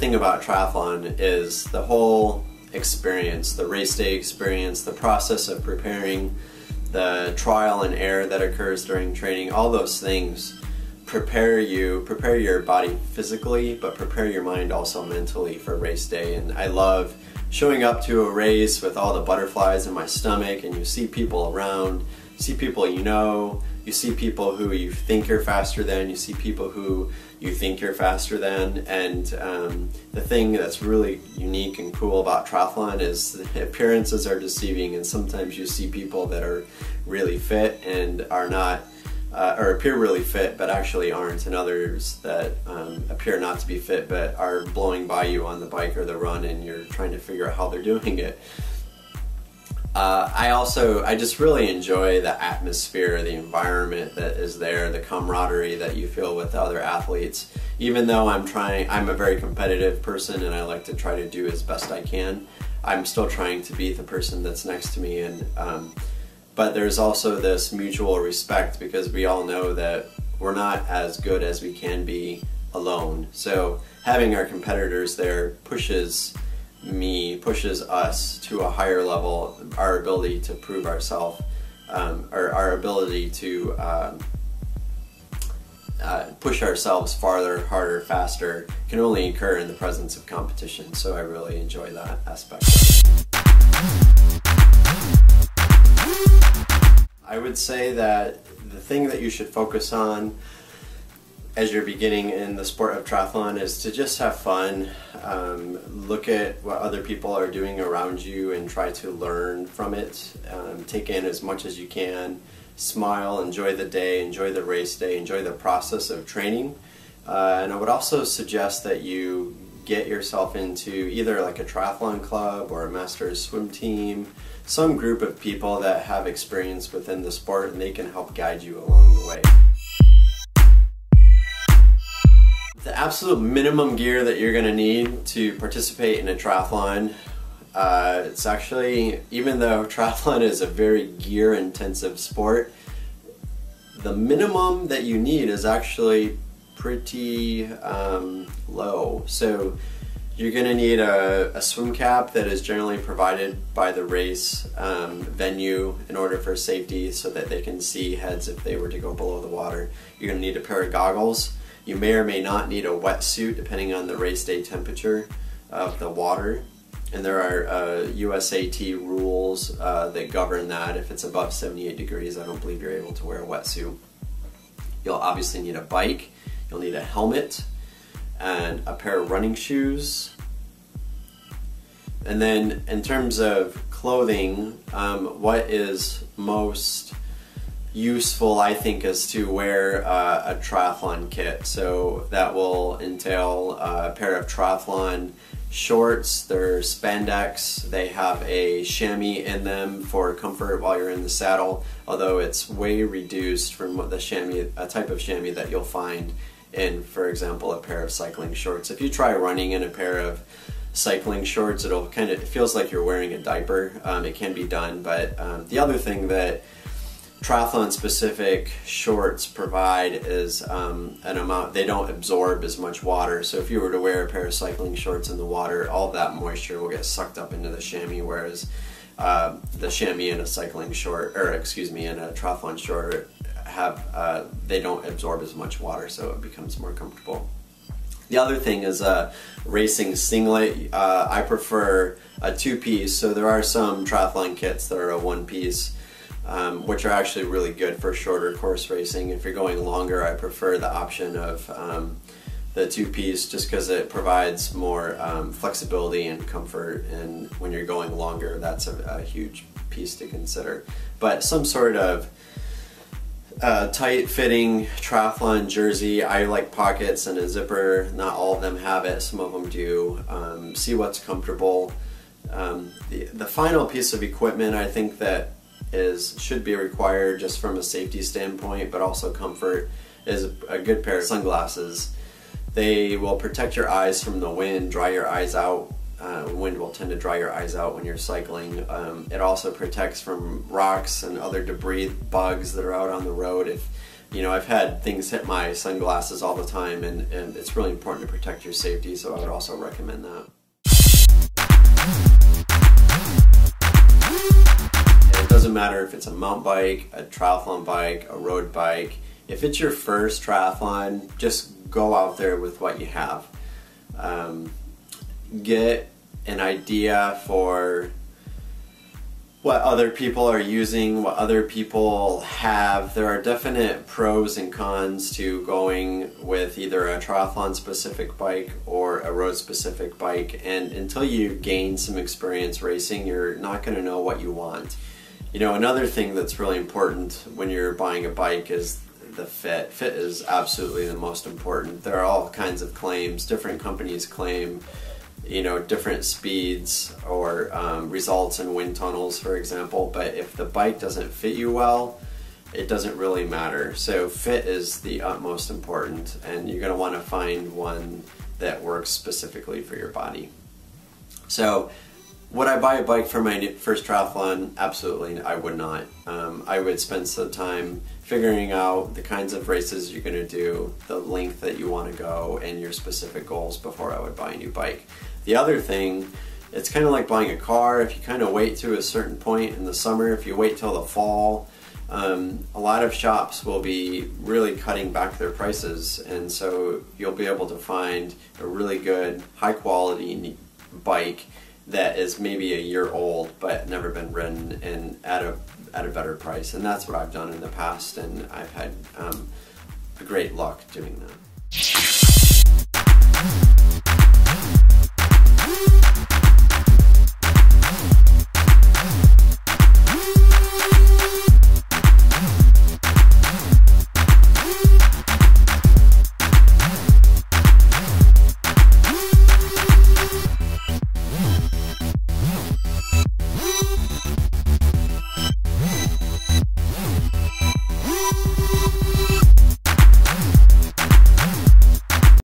thing about triathlon is the whole experience, the race day experience, the process of preparing, the trial and error that occurs during training. All those things prepare your body physically, but prepare your mind also mentally for race day. And I love showing up to a race with all the butterflies in my stomach, and you see people around, you see people you see people who you think you're faster than, you see people who you think you're faster than. And the thing that's really unique and cool about triathlon is the appearances are deceiving, and sometimes you see people that are really fit and are not, or appear really fit but actually aren't, and others that appear not to be fit but are blowing by you on the bike or the run, and you're trying to figure out how they're doing it. I just really enjoy the atmosphere, the environment that is there, the camaraderie that you feel with other athletes. Even though I'm a very competitive person and I like to try to do as best I can, I'm still trying to beat the person that's next to me. And but there's also this mutual respect, because we all know that we're not as good as we can be alone. So having our competitors there pushes us to a higher level. Our ability to prove ourselves, or our ability to push ourselves farther, harder, faster, can only occur in the presence of competition. So I really enjoy that aspect. I would say that the thing that you should focus on as you're beginning in the sport of triathlon is to just have fun. Look at what other people are doing around you and try to learn from it. Take in as much as you can. Smile, enjoy the day, enjoy the race day, enjoy the process of training. And I would also suggest that you get yourself into either like a triathlon club or a master's swim team, some group of people that have experience within the sport, and they can help guide you along the way. The absolute minimum gear that you're going to need to participate in a triathlon, it's actually, even though triathlon is a very gear intensive sport, the minimum that you need is actually pretty low. So you're going to need a swim cap that is generally provided by the race venue in order for safety, so that they can see heads if they were to go below the water. You're going to need a pair of goggles. You may or may not need a wetsuit depending on the race day temperature of the water. And there are USAT rules that govern that. If it's above 78 degrees, I don't believe you're able to wear a wetsuit. You'll obviously need a bike. You'll need a helmet and a pair of running shoes. And then in terms of clothing, what is most useful, I think, is to wear a triathlon kit. So that will entail a pair of triathlon shorts. They're spandex. They have a chamois in them for comfort while you're in the saddle, although it's way reduced from what the chamois, a type of chamois that you'll find in, for example, a pair of cycling shorts. If you try running in a pair of cycling shorts, it feels like you're wearing a diaper. It can be done, but the other thing that triathlon specific shorts provide is an amount, they don't absorb as much water. So if you were to wear a pair of cycling shorts in the water, all of that moisture will get sucked up into the chamois, whereas the chamois in a cycling short, or excuse me, in a triathlon short they don't absorb as much water, so it becomes more comfortable. The other thing is a racing singlet. I prefer a two-piece, so there are some triathlon kits that are a one-piece, which are actually really good for shorter course racing. If you're going longer, I prefer the option of the two-piece, just because it provides more flexibility and comfort, and when you're going longer, that's a huge piece to consider. But some sort of tight-fitting triathlon jersey. I like pockets and a zipper. Not all of them have it, some of them do. See what's comfortable. The final piece of equipment, I think, that should be required just from a safety standpoint, but also comfort, is a good pair of sunglasses. They will protect your eyes from the wind, dry your eyes out. Wind will tend to dry your eyes out when you're cycling. It also protects from rocks and other debris, bugs that are out on the road. If you know, I've had things hit my sunglasses all the time, and it's really important to protect your safety, so I would also recommend that. And it doesn't matter if it's a mountain bike, a triathlon bike, a road bike. If it's your first triathlon, just go out there with what you have. Get an idea for what other people are using, what other people have. There are definite pros and cons to going with either a triathlon specific bike or a road specific bike, and until you gain some experience racing, you're not going to know what you want. You know, another thing that's really important when you're buying a bike is the fit. Fit is absolutely the most important. There are all kinds of claims. Different companies claim, you know, different speeds or results in wind tunnels, for example, but if the bike doesn't fit you well, it doesn't really matter. So fit is the utmost important, and you're going to want to find one that works specifically for your body. So would I buy a bike for my first triathlon? Absolutely, I would not. I would spend some time figuring out the kinds of races you're going to do, the length that you want to go, and your specific goals before I would buy a new bike. The other thing, it's kind of like buying a car. If you kind of wait to a certain point in the summer, if you wait till the fall, a lot of shops will be really cutting back their prices, and so you'll be able to find a really good, high quality bike that is maybe a year old but never been ridden, and at a better price. And that's what I've done in the past, and I've had great luck doing that.